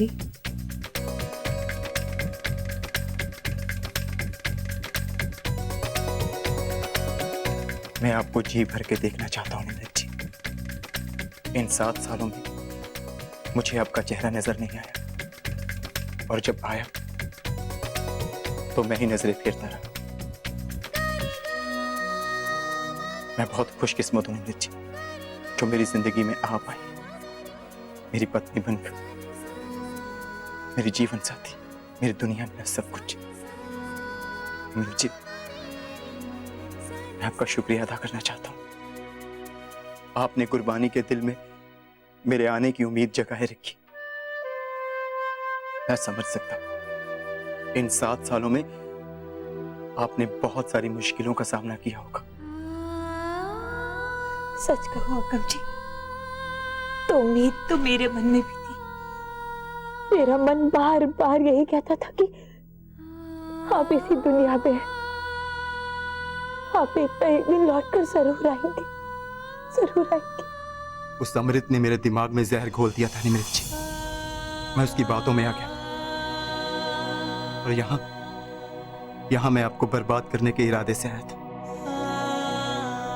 जी। मैं आपको जी भर के देखना चाहता हूँ निमित जी। इन 7 सालों में मुझे आपका चेहरा नजर नहीं आया, और जब आया तो मैं ही नजरें फेरता रहा। मैं बहुत खुशकिस्मत हूं निमित जी, जो मेरी जिंदगी में आ पाई, मेरी पत्नी बनकर, मेरी जीवन साथी, मेरी दुनिया, मेरा सब कुछ। निमित जी, मैं आपका शुक्रिया अदा करना चाहता हूं। आपने कुर्बानी के दिल में मेरे आने की उम्मीद जगाए रखी। मैं समझ सकता हूं, इन 7 सालों में आपने बहुत सारी मुश्किलों का सामना किया होगा। सच कहूं अकम जी, तो उम्मीद तो मेरे मन में भी थी। मेरा मन बार बार यही कहता था कि आप इसी दुनिया में हैं। आप एक न एक दिन लौटकर जरूर आएंगे, जरूर आएंगे। उस अमृत ने मेरे दिमाग में जहर घोल दिया था निमित जी। मैं उसकी बातों में आ गया, और यहां मैं आपको बर्बाद करने के इरादे से आया था।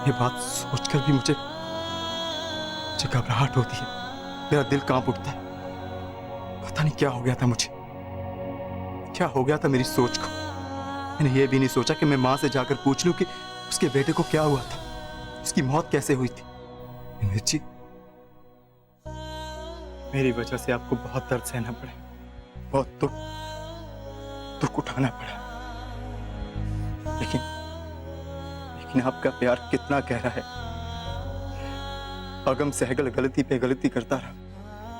ये बात सोचकर भी मुझे घबराहट होती है, मेरा दिल कांप उठता है। पता नहीं क्या हो गया था मुझे, क्या हो गया था मेरी सोच को। मैंने ये भी नहीं सोचा कि मैं मां से जाकर पूछ लूं कि उसके बेटे को क्या हुआ था, उसकी मौत कैसे हुई थी। निमित जी, मेरी वजह से आपको बहुत दर्द सहना पड़ा, बहुत दुख उठाना पड़ा, लेकिन आपका प्यार कितना गहरा है। अगम सहगल गलती पे गलती करता रहा,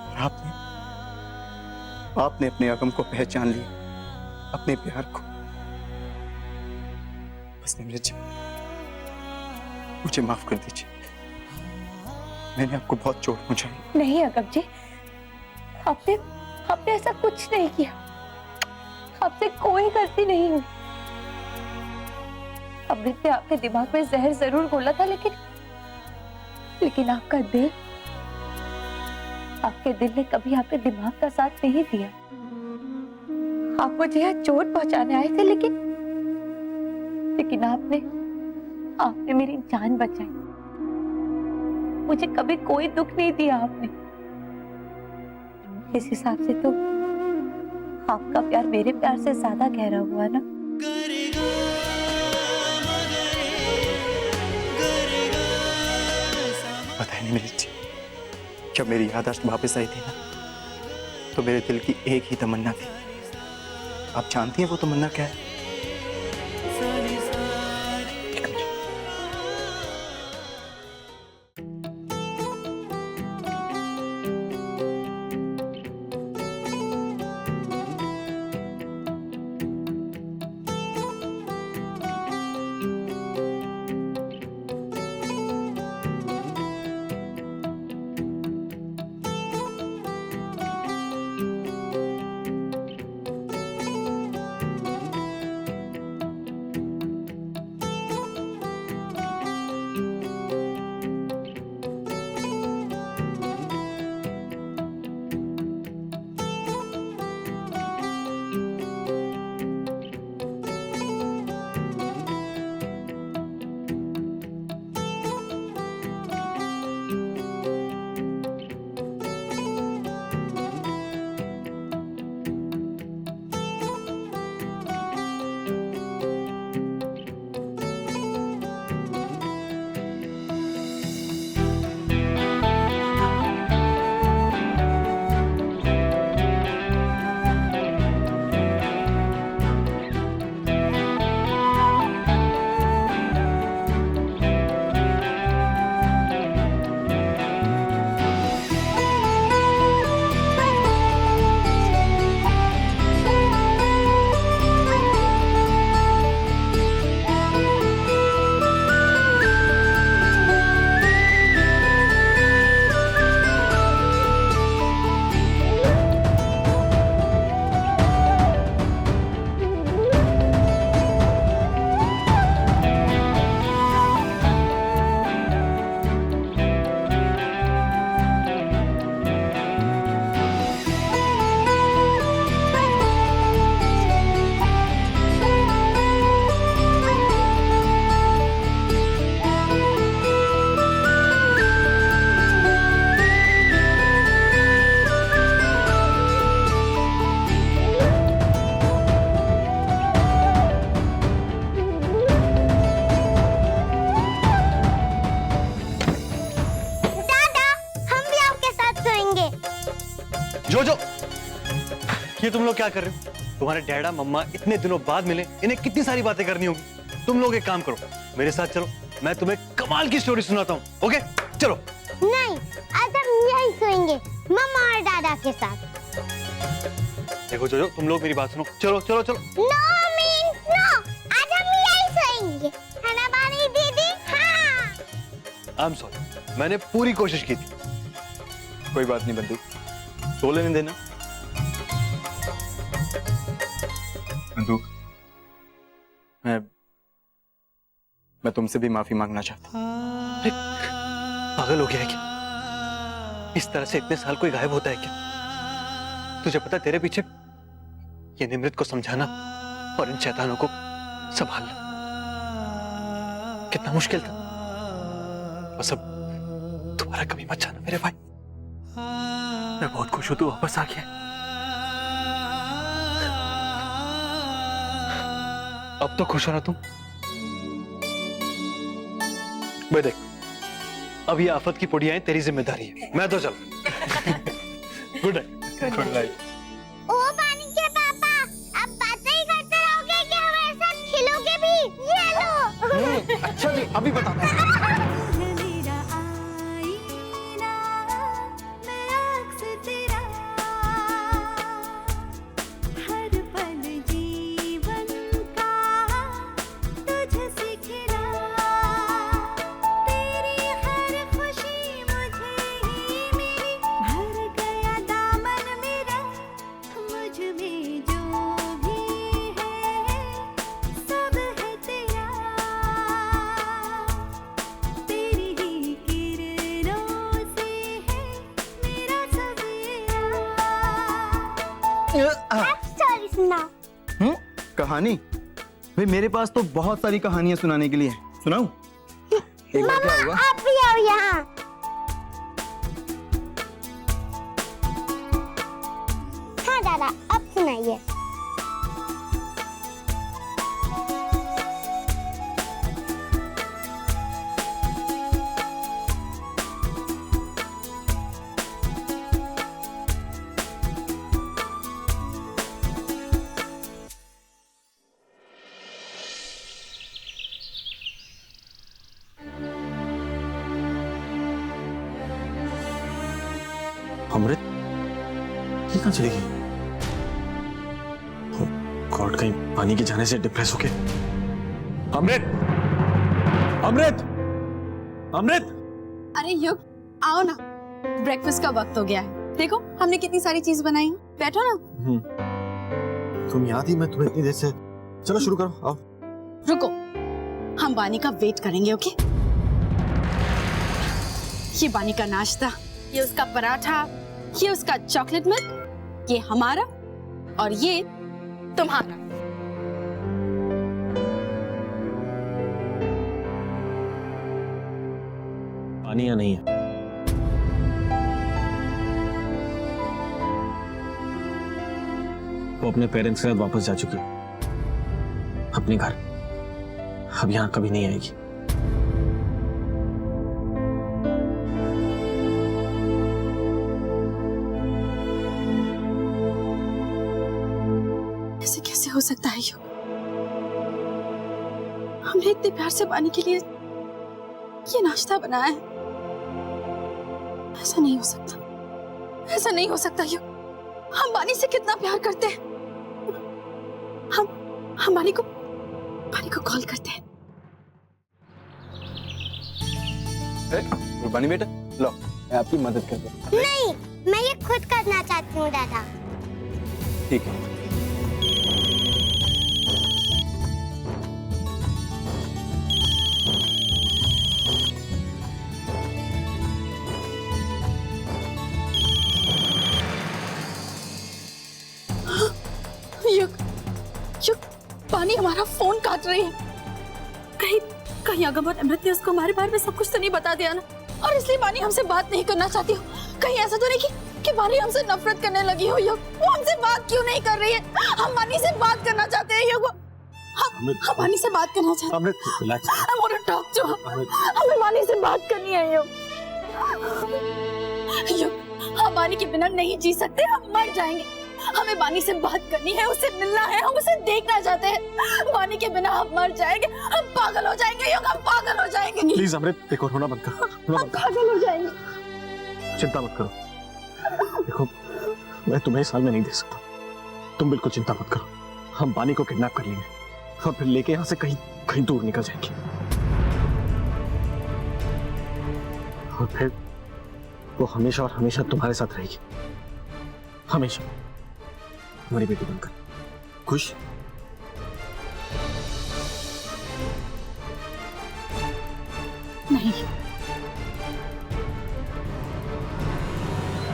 और आपने अपने अगम को पहचान लिया, अपने प्यार को। बस निमित जी, मुझे माफ कर दीजिए, मैंने आपको बहुत चोट पहुंचाई। नहीं अकम जी, आपने ऐसा कुछ नहीं किया। आपसे कोई गलती नहीं हुई। अमृत ने आपके दिमाग में जहर जरूर घोला था, लेकिन आपके दिल ने कभी आपके दिमाग का साथ नहीं दिया। आप मुझे यहाँ चोट पहुंचाने आए थे, लेकिन आपने मेरी जान बचाई। मुझे कभी कोई दुख नहीं दिया आपने। इस हिसाब से तो आपका प्यार मेरे प्यार से ज्यादा गहरा हुआ ना। पता है निमित जी, जब मेरी याददाश्त वापस आई थी ना, तो मेरे दिल की एक ही तमन्ना थी। आप जानती हैं वो तमन्ना क्या है? ये तुम लोग क्या कर रहे हो? तुम्हारे डैडा मम्मा इतने दिनों बाद मिले, इन्हें कितनी सारी बातें करनी होगी। तुम लोग एक काम करो, मेरे साथ चलो, मैं तुम्हें कमाल की स्टोरी सुनाता हूँ। ओके चलो। नहीं, आज हम यही सोएंगे मम्मा और दादा के साथ। देखो जोजो, तुम लोग मेरी बात सुनो, चलो चलो चलो। नो मीन्स नो, आज हम यही सोएंगे, है ना बानी दीदी? हाँ। आई एम सॉरी, मैंने पूरी कोशिश की थी। कोई बात नहीं बंदूक, सो लेने देना। बंदूक, मैं तुमसे भी माफी मांगना चाहता हूँ। पागल हो गया है क्या? इस तरह से इतने साल कोई गायब होता है क्या? तुझे पता तेरे पीछे ये निमृत को समझाना और इन शैतानों को संभालना कितना मुश्किल था। बस अब दोबारा कभी मत जाना मेरे भाई। मैं बहुत खुश हूं तू वापस आ गया। अब तो खुश हो ना तुम? भाई देख, अब ये आफत की पुड़ियाएं तेरी जिम्मेदारी है, मैं तो चल। Good night. Good night. ओ बानी के पापा, अब बातें ही करते रहोगे कि हमारे साथ खेलोगे भी? ये लो। अच्छा जी, अभी बताता हूँ। स्टोरी सुनाओ। कहानी? भाई मेरे पास तो बहुत सारी कहानियां सुनाने के लिए है। सुनाऊं? एक बार क्या हुआ? आप भी आओ यहाँ। हाँ दादा, अब सुनाइए। अमृत, ये कहाँ चली गई? गॉड, कहीं पानी के जाने से डिप्रेस हो गए। अमृत, अमृत, अमृत! अरे युग, आओ ना, ब्रेकफास्ट का वक्त हो गया है। देखो हमने कितनी सारी चीज बनाई है, बैठो ना। तुम याद ही, मैं तुम्हें इतनी देर से। चलो शुरू करो, आओ। रुको, हम बानी का वेट करेंगे। ओके, ये बानी का नाश्ता, ये उसका पराठा, ये उसका चॉकलेट मिल्क, ये हमारा और ये तुम्हारा। पानी या नहीं है? वो अपने पेरेंट्स के साथ वापस जा चुकी है अपने घर। अब यहाँ कभी नहीं आएगी। ऐसे कैसे हो सकता है युग? हमने इतने प्यार से बानी के लिए ये नाश्ता बनाया है। ऐसा नहीं हो सकता, ऐसा नहीं हो सकता युग। हम बानी से कितना प्यार करते हैं। हम बानी को कॉल करते हैं। बानी बेटा, लो मैं आपकी मदद करता हूँ। नहीं, मैं ये खुद करना चाहती हूँ दादा। ठीक है। युग, पानी हमारा फोन काट रही है। कहीं अगम और अमृत ने उसको हमारे बारे में सब कुछ तो नहीं बता दिया ना? और इसलिए पानी हमसे बात नहीं करना चाहती हो। कहीं ऐसा तो नहीं कि पानी हमसे नफरत करने लगी हो? युग, वो हमसे बात क्यों नहीं कर रही है? हम पानी से बात करना चाहते हैं युग। हम पानी से बात करना चाहते हैं। अमृत, relax. I want to talk to her. हमें पानी से बात करनी है युग। युग, हम पानी के बिना नहीं जी सकते, हम मर जाएंगे। हमें बानी से बात करनी है, उससे मिलना है, हम उसे देखना चाहते हैं। बानी के बिना हम मर जाएंगे, हम पागल हो जाएंगे, युग हम पागल हो जाएंगे। प्लीज अमृत, देखो रोना बंद करो, रोना हम बंद पागल हो जाएंगे। करो, चिंता मत करो। देखो मैं तुम्हें इस हाल में नहीं देख सकता, तुम बिल्कुल चिंता मत करो। हम बानी को किडनैप कर लेंगे और फिर लेके यहाँ से कहीं कहीं दूर निकल जाएंगे, और फिर वो हमेशा और हमेशा तुम्हारे साथ रहेगी, हमेशा। हमारी बेटी बनकर। खुश? नहीं,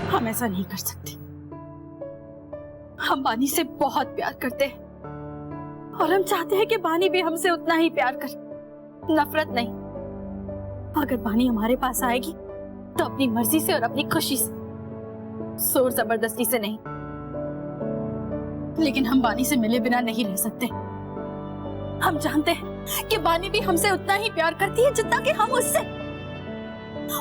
हम ऐसा नहीं कर सकते। हम बानी से बहुत प्यार करते हैं और हम चाहते हैं कि बानी भी हमसे उतना ही प्यार करे, नफरत नहीं। अगर बानी हमारे पास आएगी तो अपनी मर्जी से और अपनी खुशी से, जोर जबरदस्ती से नहीं। लेकिन हम बानी से मिले बिना नहीं रह सकते। हम जानते हैं कि बानी भी हमसे उतना ही प्यार करती है जितना कि हम उससे,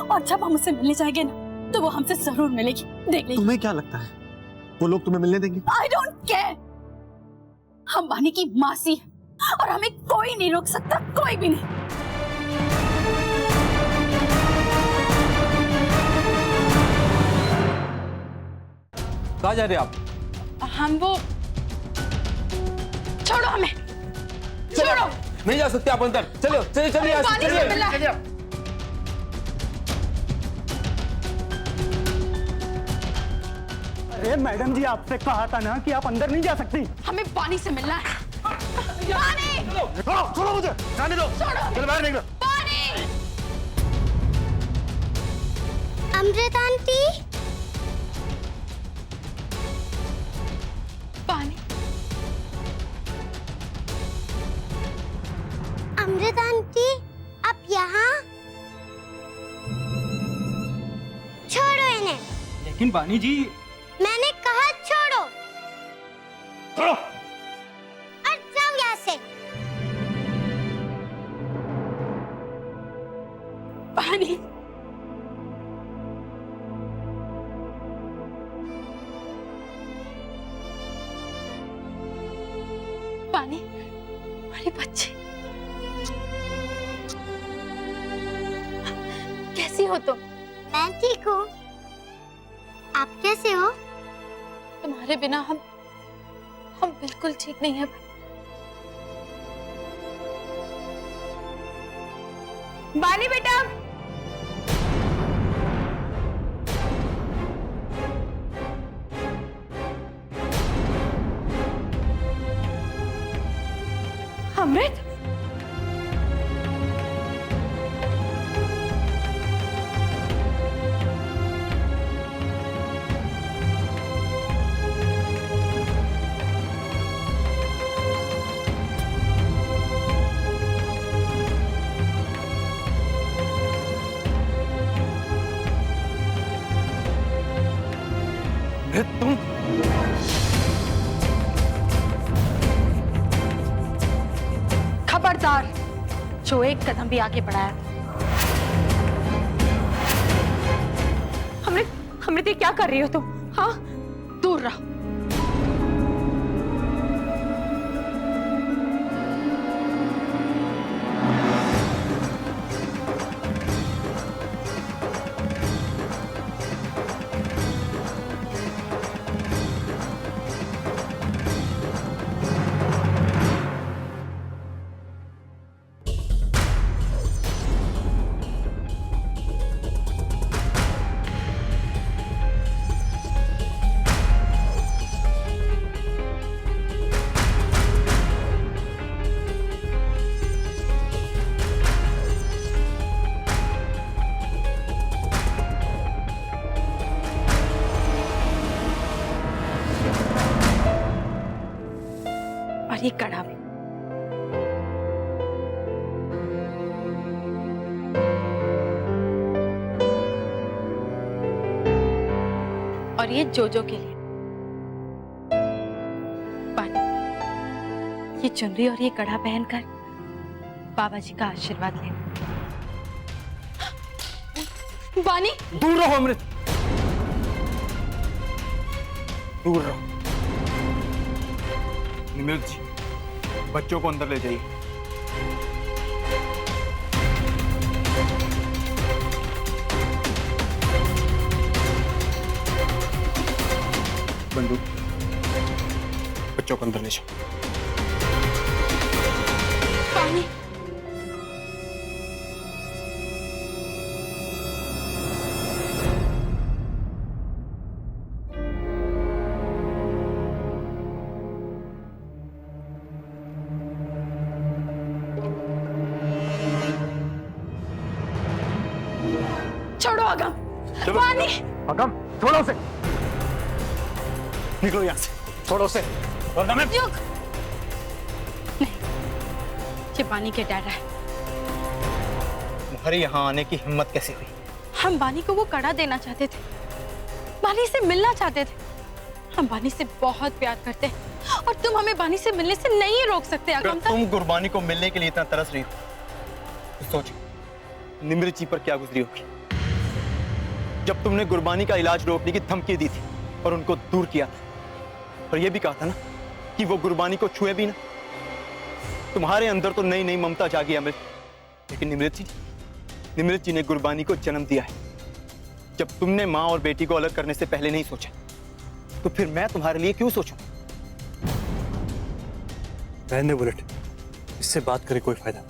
और जब हम उससे मिलने जाएंगे ना तो वो हमसे जरूर मिलेगी, देख लीजिए। तुम्हें क्या लगता है वो लोग तुम्हें मिलने देंगे? I don't care। हम बानी की मासी हैं और हमें कोई नहीं रोक सकता, कोई भी नहीं। कहाँ जा रहे आप? हम वो, छोड़ो हमें, छोड़ो। नहीं जा सकते आप अंदर, चलो चलिए चलिए यहाँ से, बानी से मिलना है। अरे मैडम जी, आपसे कहा था ना कि आप अंदर नहीं जा सकती। हमें बानी से मिलना है। बानी! छोड़ो मुझे, जाने दो। छोड़ो। चलो बाहर निकलो। बानी! अमृत आंटी, बानी! अमृत आंटी, आप यहाँ? छोड़ो इन्हें। लेकिन बानी जी, मैंने कहा छोड़ो। छोड़ो। और जाओ यहाँ से। बानी! बानी, हमारे बच्चे, कैसी हो तुम? मैं ठीक हूँ, आप कैसे हो? तुम्हारे बिना हम बिल्कुल ठीक नहीं है। बानी बेटा, अमृत, तुम खबरदार, जो एक कदम भी आगे बढ़ाया। अमृत, ये क्या कर रही हो तुम? हाँ, दूर रहो। और ये कड़ा भी। और ये जोजो के लिए। बानी, ये चुनरी और ये कड़ा पहनकर बाबा जी का आशीर्वाद लेना। बानी, दूर रहो अमृत, दूर रहो। निमित जी, बच्चों को अंदर ले जाइए। बंदूक, बच्चों को अंदर ले जाओ। पानी। छोड़ो अगम। पानी। अगम, छोड़ो उसे। निकलो यहाँ से, छोड़ो उसे। वरना मैं रुक। नहीं, ये बानी के डर है। तुम्हारे यहाँ आने की हिम्मत कैसे हुई? हम बानी को वो कड़ा देना चाहते थे, बानी से मिलना चाहते थे। हम बानी से बहुत प्यार करते हैं और तुम हमें बानी से मिलने से नहीं रोक सकते अगर अगम। तुम गुरबानी को मिलने के लिए इतना तरस रही हो तो सोचो निमृत जी पर क्या गुजरी होगी जब तुमने गुरबानी का इलाज रोकने की धमकी दी थी और उनको दूर किया था और यह भी कहा था ना कि वो गुरबानी को छुए भी ना। तुम्हारे अंदर तो नई नई ममता जागी अमृत, लेकिन निमृत जी ने गुरबानी को जन्म दिया है। जब तुमने माँ और बेटी को अलग करने से पहले नहीं सोचा तो फिर मैं तुम्हारे लिए क्यों सोचूं? रहने बुलेट, इससे बात करे कोई फायदा।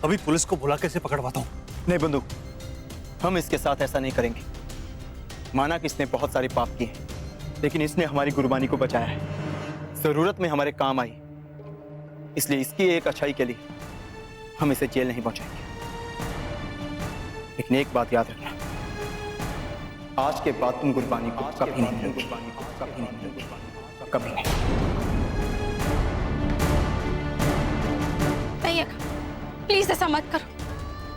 अभी पुलिस को बुला के इसे पकड़वाता हूँ। नहीं बंधु, हम इसके साथ ऐसा नहीं करेंगे। माना कि इसने बहुत सारे पाप किए हैं, लेकिन इसने हमारी गुरबानी को बचाया है, जरूरत में हमारे काम आई, इसलिए इसकी एक अच्छाई के लिए हम इसे जेल नहीं पहुंचाएंगे। लेकिन एक बात याद रखना, आज के बाद तुम गुरबानी को कभी नहीं मिलोगी, कभी नहीं। नहीं अगम, प्लीज ऐसा मत करो।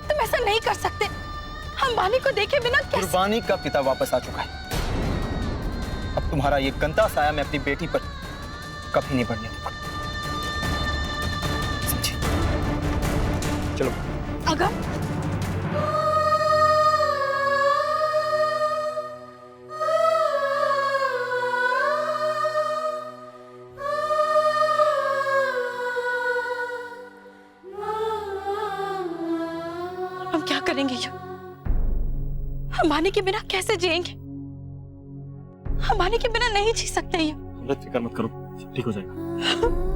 तुम ऐसा नहीं कर सकते। हम बानी को देखे बिना कैसे? गुरबानी का पिता वापस आ चुका है। अब तुम्हारा ये गंदा साया मैं अपनी बेटी पर कभी नहीं बढ़ने दूंगा, समझी? चलो अगम, हम क्या करेंगे? ये हम बानी के बिना कैसे जिएंगे? हम बानी के बिना नहीं जी सकते। ये फिक्र मत करो, ठीक हो जाएगा।